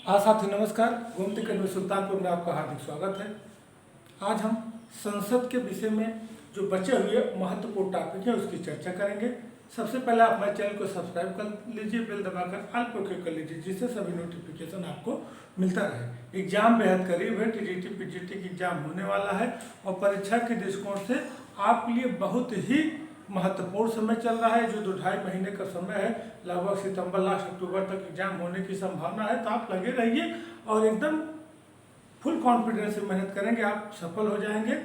हाँ साथी नमस्कार। गोमती कन्या सुल्तानपुर में आपका हार्दिक स्वागत है। आज हम संसद के विषय में जो बचे हुए महत्वपूर्ण टॉपिक है उसकी चर्चा करेंगे। सबसे पहले आप हमारे चैनल को सब्सक्राइब कर लीजिए, बेल दबाकर ऑल पर क्लिक कर लीजिए, जिससे सभी नोटिफिकेशन आपको मिलता रहे। एग्जाम बेहद करीब है, टीजीटी पीजीटी की एग्जाम होने वाला है और परीक्षा के दृष्टिकोण से आपके लिए बहुत ही महत्वपूर्ण समय चल रहा है। जो 2-2.5 महीने का समय है, लगभग सितंबर लास्ट अक्टूबर तक एग्जाम होने की संभावना है। तो आप लगे रहिए और एकदम फुल कॉन्फिडेंस से मेहनत करेंगे, आप सफल हो जाएंगे।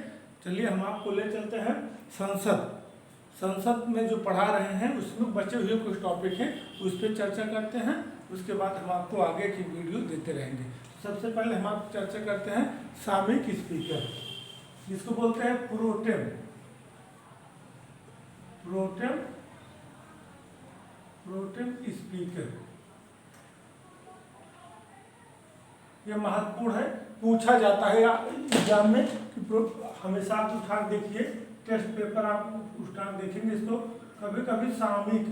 चलिए हम आपको ले चलते हैं संसद में जो पढ़ा रहे हैं उसमें बचे हुए कुछ टॉपिक हैं, उस पर चर्चा करते हैं। उसके बाद हम आपको आगे की वीडियो देते रहेंगे। सबसे पहले हम आप चर्चा करते हैं सामयिक स्पीकर, जिसको बोलते हैं प्रोटेम स्पीकर। यह महत्वपूर्ण है, पूछा जाता है एग्जाम में कि हमेशा आप उठा देखिए, टेस्ट पेपर आप उठा देखेंगे इसको, कभी कभी सामयिक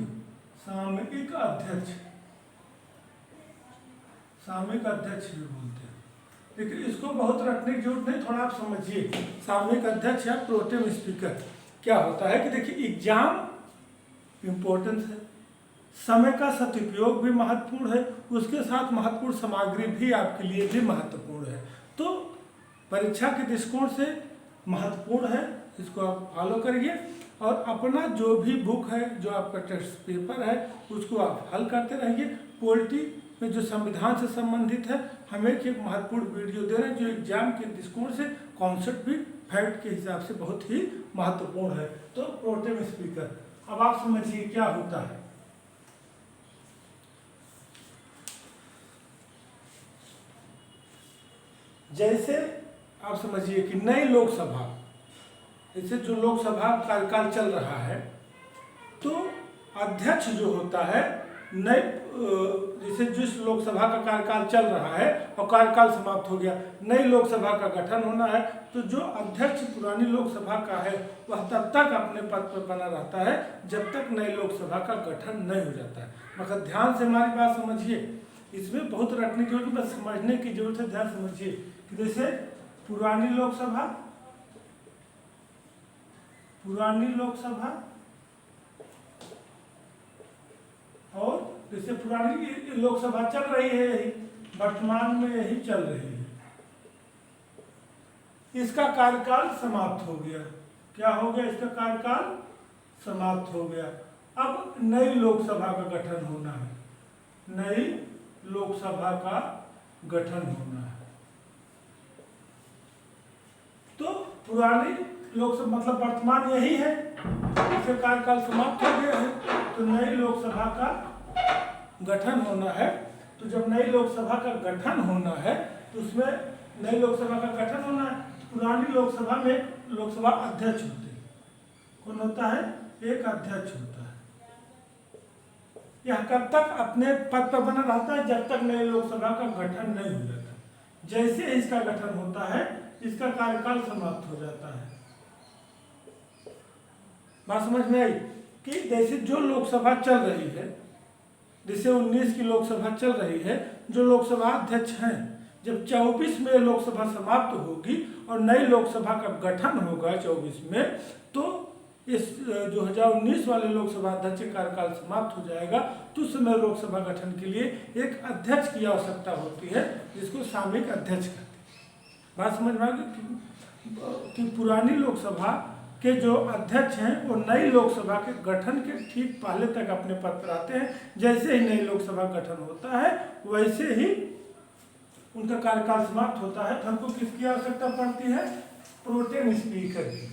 अध्यक्ष भी बोलते हैं। लेकिन इसको बहुत रखने की जरूरत नहीं, थोड़ा आप समझिए। सामयिक अध्यक्ष या प्रोटेम स्पीकर क्या होता है कि देखिए एग्जाम इम्पोर्टेंस है, समय का सदुपयोग भी महत्वपूर्ण है, उसके साथ महत्वपूर्ण सामग्री भी आपके लिए भी महत्वपूर्ण है। तो परीक्षा के दृष्टिकोण से महत्वपूर्ण है, इसको आप फॉलो करिए और अपना जो भी बुक है, जो आपका टेस्ट पेपर है, उसको आप हल करते रहिए। पॉलिटी में जो संविधान से संबंधित है, हम एक महत्वपूर्ण वीडियो दे रहे हैं जो एग्जाम के दृष्टिकोण से कॉन्सेप्ट भी फैक्ट के हिसाब से बहुत ही महत्वपूर्ण है। तो प्रोटेम स्पीकर, अब आप समझिए क्या होता है। जैसे आप समझिए कि नई लोकसभा, जैसे जो लोकसभा कार्यकाल चल रहा है, तो अध्यक्ष जो होता है नए, जैसे जिस लोकसभा का कार्यकाल चल रहा है और कार्यकाल समाप्त हो गया, नई लोकसभा का गठन होना है, तो जो अध्यक्ष पुरानी लोकसभा का है वह तब तक अपने पद पर बना रहता है जब तक नई लोकसभा का गठन नहीं हो जाता है। मगर ध्यान से हमारी बात समझिए, इसमें बहुत रखने की जरूरत, बस समझने की जरूरत है। ध्यान समझिए कि जैसे पुरानी लोकसभा और जैसे पुरानी लोकसभा चल रही है, यही वर्तमान में यही चल रही है, इसका कार्यकाल समाप्त हो गया। क्या हो गया? इसका कार्यकाल समाप्त हो गया। अब नई लोकसभा का गठन होना है, नई लोकसभा का गठन होना है। तो पुरानी लोकसभा मतलब वर्तमान यही है, इसका कार्यकाल समाप्त हो गया है, तो नई लोकसभा का गठन होना है। तो जब नई लोकसभा का गठन होना है तो उसमें नई लोकसभा का गठन होना है, पुरानी लोकसभा में लोकसभा अध्यक्ष होते हैं। कौन होता है? एक अध्यक्ष होता है। यह कब तक अपने पद पर बना रहता है? जब तक नई लोकसभा का गठन नहीं हो जाता। जैसे इसका गठन होता है, इसका कार्यकाल समाप्त हो जाता है। बात समझ में आई कि जैसे जो लोकसभा चल रही है, जैसे 19 की लोकसभा चल रही है, जो लोकसभा अध्यक्ष हैं, जब 24 में लोकसभा समाप्त होगी और नई लोकसभा का गठन होगा 24 में, तो इस 2019 वाले लोकसभा अध्यक्ष का कार्यकाल समाप्त हो जाएगा। तो उस समय लोकसभा गठन के लिए एक अध्यक्ष की आवश्यकता होती है, जिसको सामयिक अध्यक्ष कहते हैं। बात समझ में आ गई कि पुरानी लोकसभा के जो अध्यक्ष हैं वो नई लोकसभा के गठन के ठीक पहले तक अपने पद पर आते हैं। जैसे ही नई लोकसभा गठन होता है वैसे ही उनका कार्यकाल समाप्त होता है। तो हमको किसकी आवश्यकता पड़ती है? प्रोटेम स्पीकर की।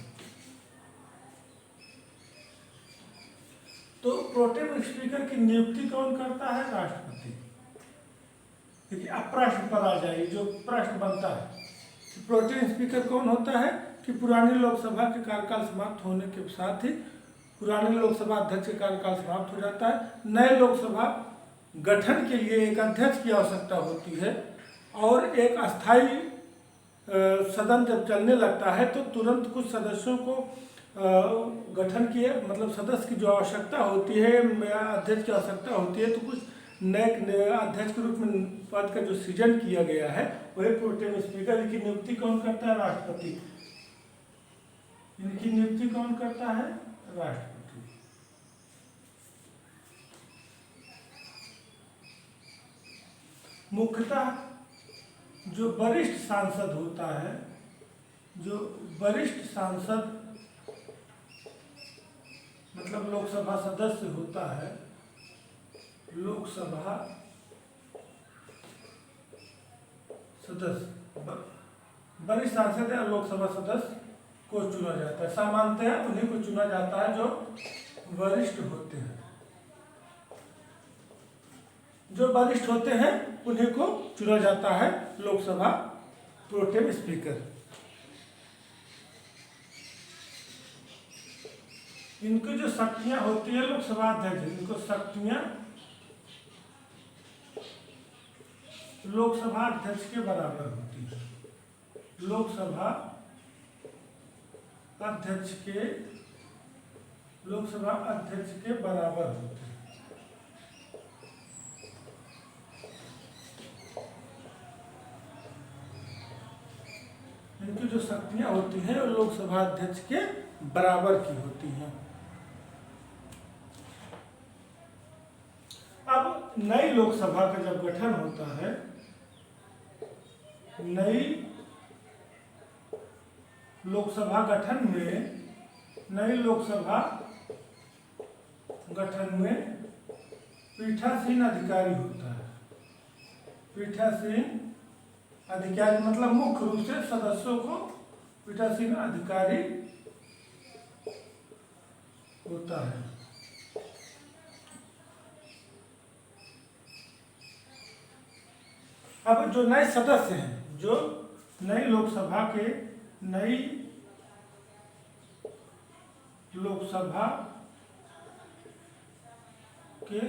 तो प्रोटेम स्पीकर की नियुक्ति कौन करता है? राष्ट्रपति। देखिए अब प्रश्न पर आ जाइए, जो प्रश्न बनता है प्रोटेम स्पीकर कौन होता है कि पुरानी लोकसभा के कार्यकाल समाप्त होने के साथ ही पुरानी लोकसभा अध्यक्ष का कार्यकाल समाप्त हो जाता है। नए लोकसभा गठन के लिए एक अध्यक्ष की आवश्यकता होती है और एक अस्थाई सदन जब चलने लगता है तो तुरंत कुछ सदस्यों को गठन की मतलब सदस्य की जो आवश्यकता होती है, अध्यक्ष की आवश्यकता होती है, तो कुछ नए अध्यक्ष के रूप में पद का जो सृजन किया गया है वही प्रोटेम स्पीकर की नियुक्ति कौन करता है? राष्ट्रपति। इनकी नियुक्ति कौन करता है? राष्ट्रपति। मुख्यतः जो वरिष्ठ सांसद होता है, जो वरिष्ठ सांसद मतलब लोकसभा सदस्य होता है, लोकसभा सदस्य वरिष्ठ सांसद या लोकसभा सदस्य को चुना जाता है। सामान्यतः उन्हीं को चुना जाता है जो वरिष्ठ होते हैं। जो वरिष्ठ होते हैं उन्हीं को चुना जाता है लोकसभा प्रोटेम स्पीकर। इनकी जो शक्तियां होती है लोकसभा अध्यक्ष, इनको शक्तियां लोकसभा अध्यक्ष के बराबर होती है। लोकसभा अध्यक्ष के बराबर होते हैं। इनकी जो शक्तियां होती हैं वो लोकसभा अध्यक्ष के बराबर की होती हैं। अब नई लोकसभा का जब गठन होता है, नई लोकसभा गठन में पीठासीन अधिकारी होता है। पीठासीन अधिकारी मतलब मुख्य रूप से सदस्यों को पीठासीन अधिकारी होता है। अब जो नए सदस्य हैं, जो नई लोकसभा के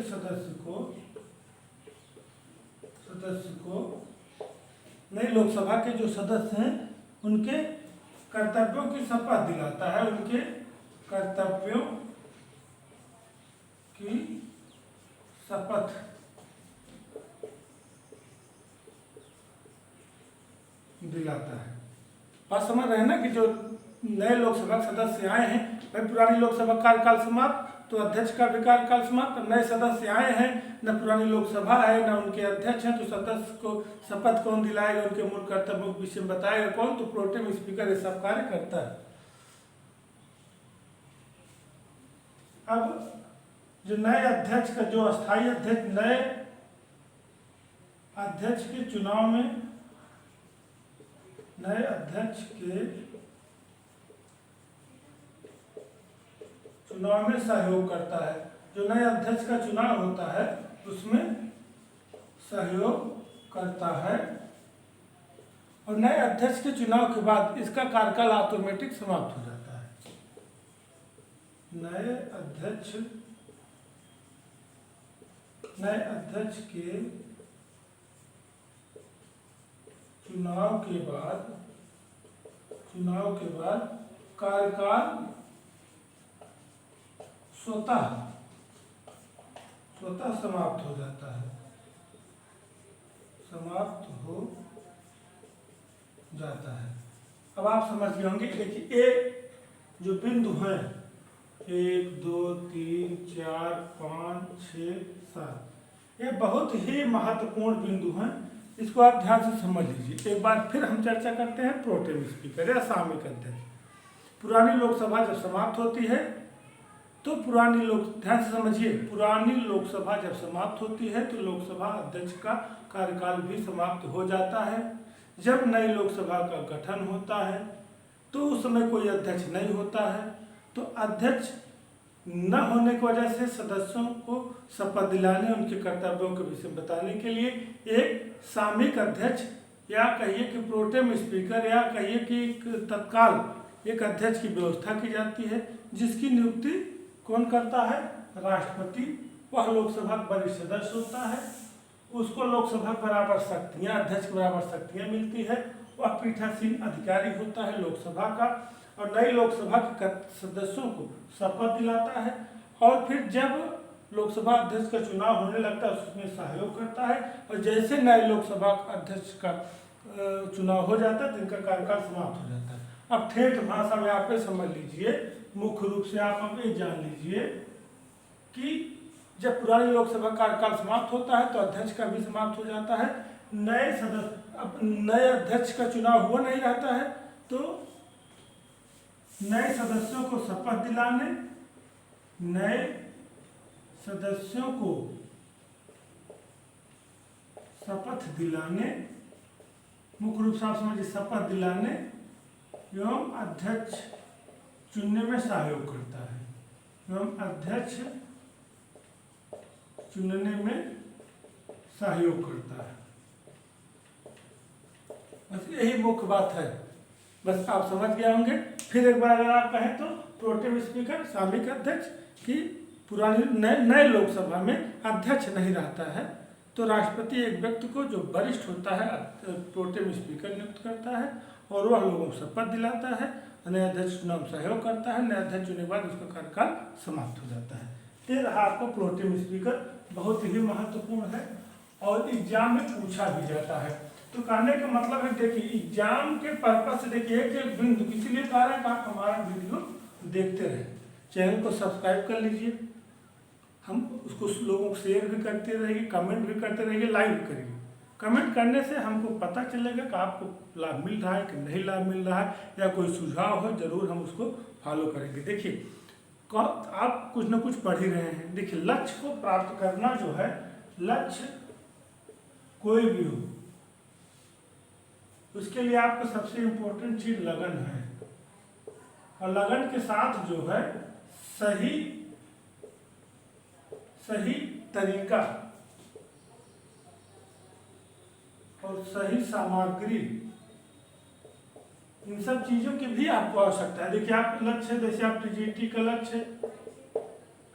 सदस्य को नई लोकसभा के जो सदस्य हैं उनके कर्तव्यों की शपथ दिलाता है। उनके कर्तव्यों की शपथ दिलाता है। बात समझ रहे हैं ना कि जो नए लोकसभा सदस्य आए हैं, भाई पुरानी लोकसभा कार्यकाल समाप्त तो अध्यक्ष का भी कार्यकाल समाप्त। नए सदस्य आए हैं, न पुरानी लोकसभा है न उनके अध्यक्ष हैं, तो सदस्य को शपथ कौन दिलाएगा, उनके मूल कर्तव्यों के विषय में बताएगा कौन? तो प्रोटेम स्पीकर ये सब कार्य करता है। अब जो नए अध्यक्ष का जो अस्थायी अध्यक्ष, नए अध्यक्ष के चुनाव में नए अध्यक्ष के चुनाव में सहयोग करता है। जो नए अध्यक्ष का चुनाव होता है उसमें सहयोग करता है, और नए अध्यक्ष के चुनाव के बाद इसका कार्यकाल ऑटोमेटिक समाप्त हो जाता है। नए अध्यक्ष के चुनाव के बाद कार्यकाल स्वतः समाप्त हो जाता है। अब आप समझ गए होंगे कि देखिए ये जो बिंदु हैं 1 2 3 4 5 6 7 ये बहुत ही महत्वपूर्ण बिंदु हैं। इसको आप ध्यान से समझ लीजिए। एक बार फिर हम चर्चा करते हैं प्रोटेम स्पीकर या सामयिक अध्यक्ष। पुरानी लोकसभा जब समाप्त होती है तो ध्यान से समझिए, पुरानी लोकसभा जब समाप्त होती है तो लोकसभा अध्यक्ष का कार्यकाल भी समाप्त हो जाता है। जब नई लोकसभा का गठन होता है तो उस समय कोई अध्यक्ष नहीं होता है, तो अध्यक्ष न होने की वजह से सदस्यों को शपथ दिलाने, उनके कर्तव्यों के विषय बताने के लिए एक सामयिक अध्यक्ष या कहिए कि प्रोटेम स्पीकर या कहिए कि तत्काल एक अध्यक्ष की व्यवस्था की जाती है, जिसकी नियुक्ति कौन करता है? राष्ट्रपति। वह लोकसभा का वरिष्ठ सदस्य होता है, उसको लोकसभा बराबर शक्तियाँ, अध्यक्ष बराबर शक्तियाँ मिलती है। वह पीठासीन अधिकारी होता है लोकसभा का, और नई लोकसभा के सदस्यों को शपथ दिलाता है। और फिर जब लोकसभा अध्यक्ष का चुनाव होने लगता है उसमें सहयोग करता है, और जैसे नए लोकसभा अध्यक्ष का चुनाव हो जाता है तो इनका कार्यकाल समाप्त हो जाता है। अब ठेठ भाषा में आप समझ लीजिए, मुख्य रूप से आप अब ये जान लीजिए कि जब पुरानी लोकसभा कार्यकाल समाप्त होता है तो अध्यक्ष का भी समाप्त हो जाता है। नए सदस्य, अब नए अध्यक्ष का चुनाव हुआ नहीं रहता है तो नए सदस्यों को शपथ दिलाने, नए सदस्यों को शपथ दिलाने, मुख्य रूप से आप समझिए शपथ दिलाने एवं अध्यक्ष चुनने में सहयोग करता है, एवं अध्यक्ष चुनने में सहयोग करता है। बस यही मुख्य बात है, बस आप समझ गए होंगे। फिर एक बार अगर आप कहें तो प्रोटेम स्पीकर सामयिक अध्यक्ष की पुरानी नए लोकसभा में अध्यक्ष नहीं रहता है तो राष्ट्रपति एक व्यक्ति को जो वरिष्ठ होता है प्रोटेम स्पीकर नियुक्त करता है और वह लोगों को शपथ दिलाता है, नए अध्यक्ष चुनाव में सहयोग करता है, नए अध्यक्ष चुनने के बाद उसका कार्यकाल समाप्त हो जाता है। ये रहा आपका प्रोटेम स्पीकर, बहुत ही महत्वपूर्ण है और एग्जाम में पूछा भी जाता है। तो कहने का मतलब है देखिए एग्जाम के पर्पज से देखिए एक बिंदु, इसीलिए कह रहे हैं कि आप हमारा वीडियो देखते रहें, चैनल को सब्सक्राइब कर लीजिए, हम उसको लोगों को शेयर भी करते रहिए, कमेंट भी करते रहिए, लाइक भी करिए। कमेंट करने से हमको पता चलेगा कि आपको लाभ मिल रहा है कि नहीं लाभ मिल रहा है, या कोई सुझाव हो जरूर हम उसको फॉलो करेंगे। देखिए आप कुछ ना कुछ पढ़ ही रहे हैं, देखिए लक्ष्य को प्राप्त करना जो है, लक्ष्य कोई भी हो उसके लिए आपको सबसे इम्पोर्टेंट चीज लगन है, और लगन के साथ जो है सही तरीका और सही सामग्री, इन सब चीजों की भी आपको आवश्यकता है। देखिए आप लक्ष्य है, जैसे आप टीजीटी का लक्ष्य है,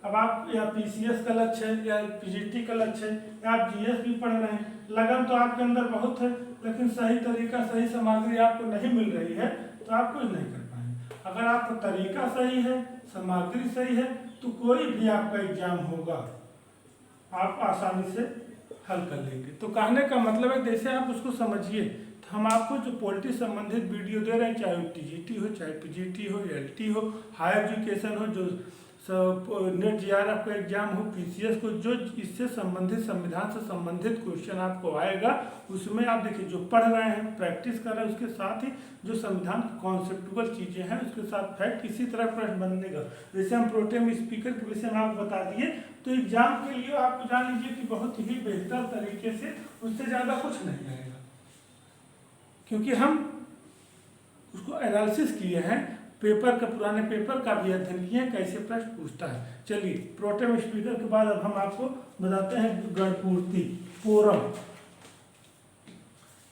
अब आप या पीसीएस का लक्ष्य है या पीजीटी का लक्ष्य है या आप जीएस भी पढ़ रहे हैं, लगन तो आपके अंदर बहुत है लेकिन सही तरीका सही सामग्री आपको नहीं मिल रही है तो आप कुछ नहीं कर पाएंगे। अगर आपका तरीका सही है, सामग्री सही है तो कोई भी आपका एग्जाम होगा आप आसानी से हल कर लेंगे। तो कहने का मतलब है जैसे आप उसको समझिए, तो हम आपको जो पॉलिटी संबंधित वीडियो दे रहे हैं, चाहे वो टीजीटी हो, चाहे पीजीटी हो, एलटी हो, हायर एजुकेशन हो, जो नेट जीआरएफ का एग्जाम हो, पीसीएस को, जो इससे संबंधित संविधान से संबंधित क्वेश्चन आपको आएगा उसमें आप देखिए जो पढ़ रहे हैं, प्रैक्टिस कर रहे हैं, उसके साथ ही जो संविधान कॉन्सेप्टुअल चीज़ें हैं उसके साथ फैक्ट, इसी तरह प्रश्न बनेगा। जैसे हम प्रोटेम स्पीकर के विषय में आपको बता दिए तो एग्जाम के लिए आपको जान लीजिए कि बहुत ही बेहतर तरीके से, उससे ज़्यादा कुछ नहीं आएगा क्योंकि हम उसको एनालिसिस किए हैं, पेपर का, पुराने पेपर का भी अध्ययन किए कैसे प्रश्न पूछता है। चलिए प्रोटेम स्पीकर के बाद अब हम आपको बताते हैं गणपूर्ति, कोरम।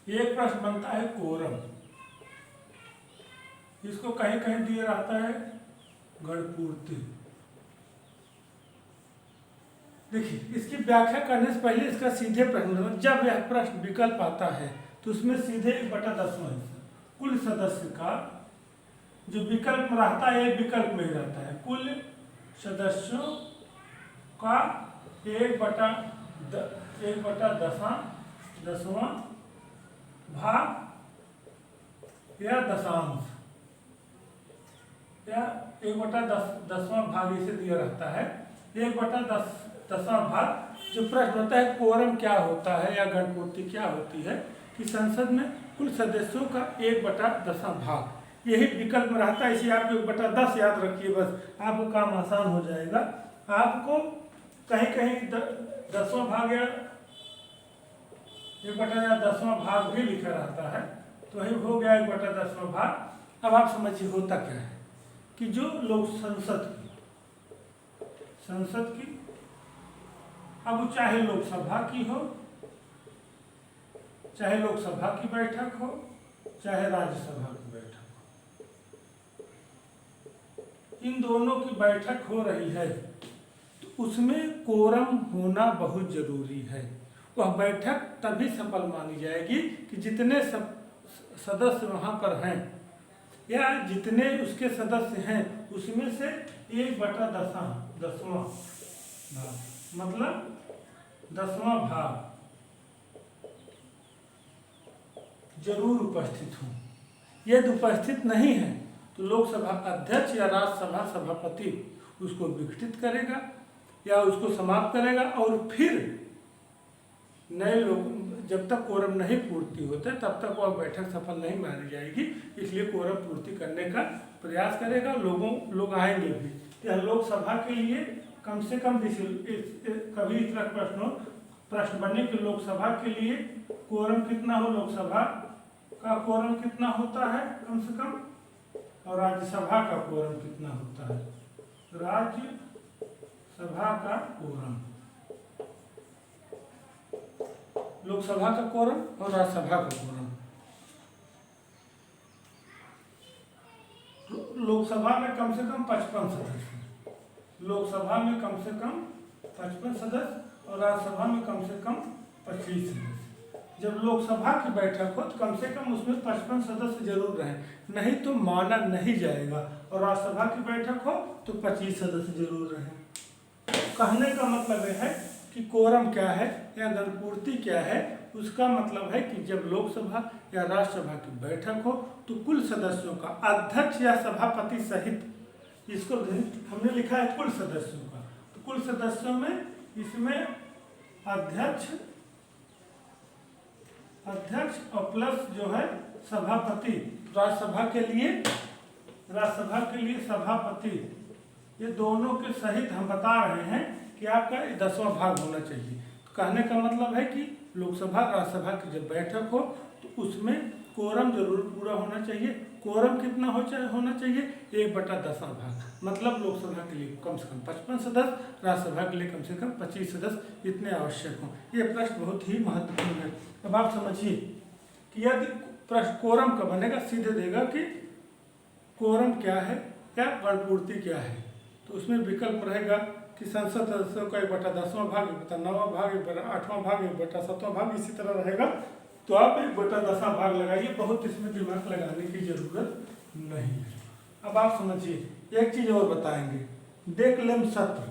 एक प्रश्न बनता है कोरम, इसको कहीं कहीं दिया रहता है गणपूर्ति। देखिए इसकी व्याख्या करने से पहले इसका सीधे प्रश्न, जब यह प्रश्न विकल्प आता है तो उसमें सीधे 1/10 हिस्सा कुल सदस्य का जो विकल्प रहता है, विकल्प में ही रहता है, कुल सदस्यों का 1/10वां भाग या दशांश, या 1/10वां भाग इसे दिया रहता है। 1/10वां भाग जो प्रश्न होता है कोरम क्या होता है या गणपूर्ति क्या होती है, कि संसद में कुल सदस्यों का 1/10वां भाग, यही विकल्प में रहता है। इसे आप 1/10 याद रखिए, बस आपको काम आसान हो जाएगा। आपको कहीं कहीं 10वां भाग या 1/10वां भाग भी लिखा रहता है, तो वही हो गया 1/10वां भाग। अब आप समझिए होता क्या है कि जो लोग संसद की, अब चाहे लोकसभा की हो, चाहे लोकसभा की बैठक हो, चाहे राज्यसभा की बैठक हो, इन दोनों की बैठक हो रही है तो उसमें कोरम होना बहुत जरूरी है। वह बैठक तभी सफल मानी जाएगी कि जितने सदस्य वहाँ पर हैं या जितने उसके सदस्य हैं उसमें से 1/10वां भाग मतलब 10वां भाग जरूर उपस्थित हों। यदि उपस्थित नहीं है तो लोकसभा अध्यक्ष या राज्यसभा सभापति उसको विघटित करेगा या उसको समाप्त करेगा, और फिर नए लोग, जब तक कोरम नहीं पूर्ति होते तब तक वह बैठक सफल नहीं मानी जाएगी, इसलिए कोरम पूर्ति करने का प्रयास करेगा। लोग आएंगे भी। यह लोकसभा के लिए कम से कम कभी इस तरह प्रश्न बने कि लोकसभा के लिए कोरम कितना हो, लोकसभा का कोरम कितना होता है कम से कम, और राज्यसभा का कोरम कितना होता है, राज्यसभा का कोरम, लोकसभा का कोरम और राज्यसभा का कोरम। लोकसभा में कम से कम 55 सदस्य, लोकसभा में कम से कम 55 सदस्य और राज्यसभा में कम से कम 25 सदस्य। जब लोकसभा की बैठक हो तो कम से कम उसमें 55 सदस्य जरूर रहें, नहीं तो माना नहीं जाएगा, और राज्यसभा की बैठक हो तो 25 सदस्य जरूर रहें। कहने का मतलब यह है कि कोरम क्या है या गणपूर्ति क्या है, उसका मतलब है कि जब लोकसभा या राज्यसभा की बैठक हो तो कुल सदस्यों का अध्यक्ष या सभापति सहित, इसको हमने लिखा है कुल सदस्यों का, तो कुल सदस्यों में इसमें अध्यक्ष और प्लस जो है सभापति, राज्यसभा के लिए सभापति, ये दोनों के सहित हम बता रहे हैं कि आपका 10वां भाग होना चाहिए। तो कहने का मतलब है कि लोकसभा राज्यसभा की जब बैठक हो तो उसमें कोरम जरूर पूरा होना चाहिए। कोरम कितना होना चाहिए, 1/10 भाग, मतलब लोकसभा के लिए कम से कम 55 सदस्य, राज्यसभा के लिए कम से कम 25 सदस्य, इतने आवश्यक हों। ये प्रश्न बहुत ही महत्वपूर्ण है। अब आप समझिए कि यदि प्रश्न कोरम का बनेगा, सीधे देगा कि कोरम क्या है या गणपूर्ति क्या है, तो उसमें विकल्प रहेगा कि संसद सदस्यों का 1/10वां भाग, 1/9वां भाग, 1/8वां भाग, 1/7वां भाग, इसी तरह रहेगा। तो आप 1/10वां भाग लगाइए, बहुत इसमें दिमाग लगाने की जरूरत नहीं है। अब आप समझिए एक चीज और बताएंगे, डेक्लेम सत्र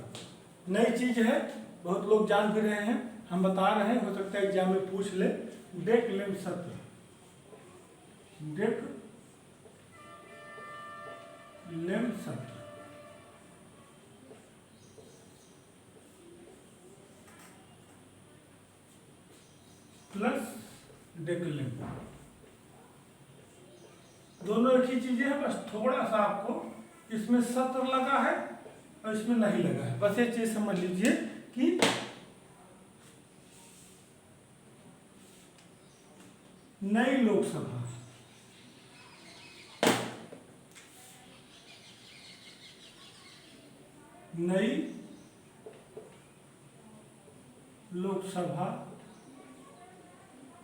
नई चीज है, बहुत लोग जान भी रहे हैं, हम बता रहे हैं, हो सकता है एग्जाम में पूछ ले। डेक्लेम सत्र, डेक्लेम सत्र प्लस डेक्लेम, दोनों एक ही चीजें हैं, बस थोड़ा सा आपको इसमें सत्र लगा है और इसमें नहीं लगा है। बस ये चीज समझ लीजिए कि नई लोकसभा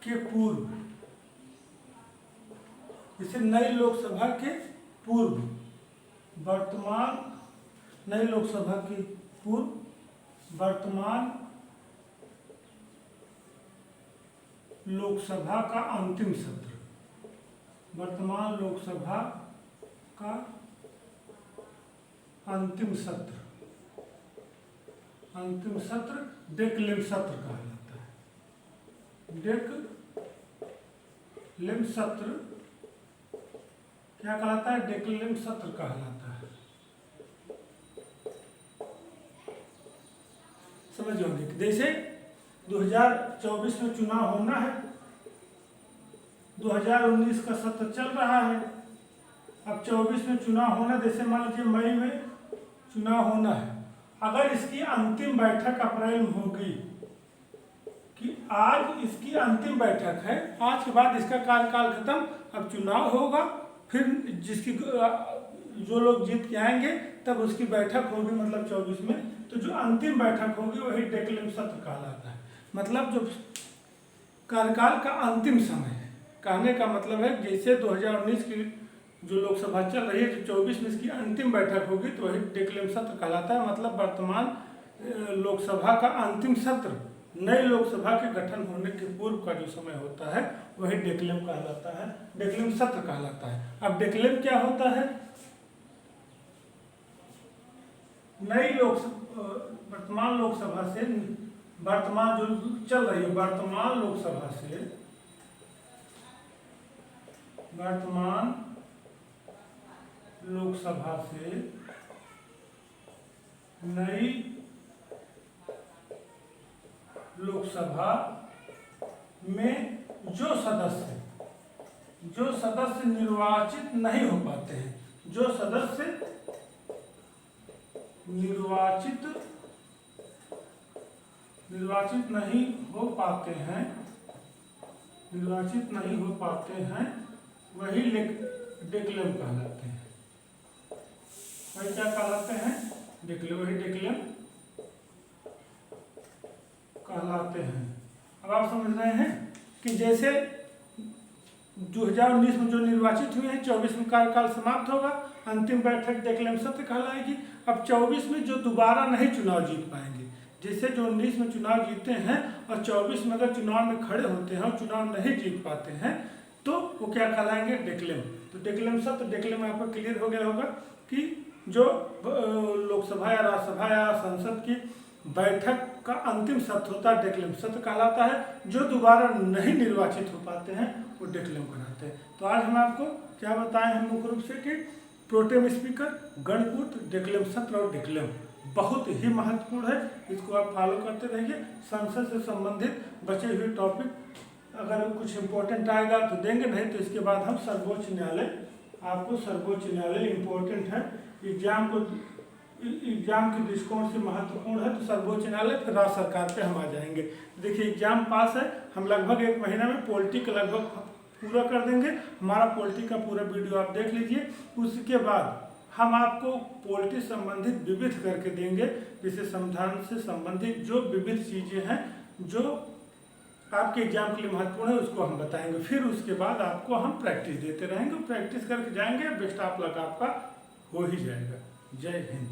के पूर्व, जैसे नई लोकसभा के पूर्व, वर्तमान नई लोकसभा के पूर्व वर्तमान लोकसभा का अंतिम सत्र, वर्तमान लोकसभा का अंतिम सत्र डेक्लेम सत्र कहलाता है। डेक्लेम सत्र क्या कहलाता है, डेक्लेम सत्र कहलाता है। समझ होंगे कि जैसे 2024 में चुनाव होना है, 2019 का सत्र चल रहा है, अब 24 में चुनाव होना, जैसे मान लीजिए मई में चुनाव होना है, अगर इसकी अंतिम बैठक अप्रैल में होगी, कि आज इसकी अंतिम बैठक है, आज के बाद इसका कार्यकाल खत्म, अब चुनाव होगा, फिर जिसकी जो लोग जीत के आएंगे तब उसकी बैठक होगी, मतलब 24 में, तो जो अंतिम बैठक होगी वही डेक्लेम सत्र कहलाता है। मतलब जो कार्यकाल का अंतिम समय है, कहने का मतलब है जैसे 2019 की जो लोकसभा चल रही है, जो 24 में इसकी अंतिम बैठक होगी तो वही डेक्लेम सत्र कहलाता है। मतलब वर्तमान लोकसभा का अंतिम सत्र, नई लोकसभा के गठन होने के पूर्व का जो समय होता है वही डेक्लेम कहलाता है, डेक्लेम सत्र कहलाता है। अब डेक्लेम क्या होता है, नई लोकसभा वर्तमान लोकसभा से, वर्तमान जो चल रही है वर्तमान लोकसभा से, वर्तमान लोकसभा से नई लोकसभा में जो सदस्य निर्वाचित नहीं हो पाते हैं, जो सदस्य निर्वाचित नहीं हो पाते हैं, वही डिक्लेम कहलाते हैं। वही क्या कहलाते हैं? वही डिक्लेम कहलाते हैं। अब आप समझ रहे हैं कि जैसे 2019 में जो निर्वाचित हुए हैं, 24 में कार्यकाल समाप्त होगा, अंतिम बैठक डिक्लेम सत्र कहलाएगी। अब 24 में जो दोबारा नहीं चुनाव जीत पाएंगे, जैसे जो 19 में चुनाव जीते हैं और 24 में अगर चुनाव में खड़े होते हैं और चुनाव नहीं जीत पाते हैं, तो वो क्या कहलाएंगे? डिक्लेम। तो डिक्लेम सत्र, डिक्लेम आपको क्लियर हो गया होगा कि जो लोकसभा या राज्यसभा या संसद की बैठक का अंतिम सत्र होता है, डिक्लेम सत्र कहलाता है। जो दोबारा नहीं निर्वाचित हो पाते हैं वो डिक्लेम कराते हैं। तो आज हम आपको क्या बताए हैं मुख्य रूप से कि प्रोटेम स्पीकर, गणपूत, डिक्लेम सत्र और डिक्लेम बहुत ही महत्वपूर्ण है। इसको आप फॉलो करते रहिए। संसद से संबंधित बचे हुए टॉपिक अगर कुछ इम्पोर्टेंट आएगा तो देंगे, नहीं तो इसके बाद हम सर्वोच्च न्यायालय, आपको सर्वोच्च न्यायालय इम्पोर्टेंट है, एग्जाम के दृष्टिकोण से महत्वपूर्ण है। तो सर्वोच्च न्यायालय, फिर राज्य सरकार पे हम आ जाएंगे। देखिए एग्जाम पास है, हम लगभग 1 महीना में पॉलिटी का लगभग पूरा कर देंगे। हमारा पॉलिटी का पूरा वीडियो आप देख लीजिए। उसके बाद हम आपको पॉलिटी संबंधित विविध करके देंगे, जैसे संविधान से संबंधित जो विविध चीज़ें हैं जो आपके एग्जाम के लिए महत्वपूर्ण है, उसको हम बताएंगे। फिर उसके बाद आपको हम प्रैक्टिस देते रहेंगे, प्रैक्टिस करके जाएंगे, बेस्ट ऑफ लक आपका हो ही जाएगा। जय हिंद।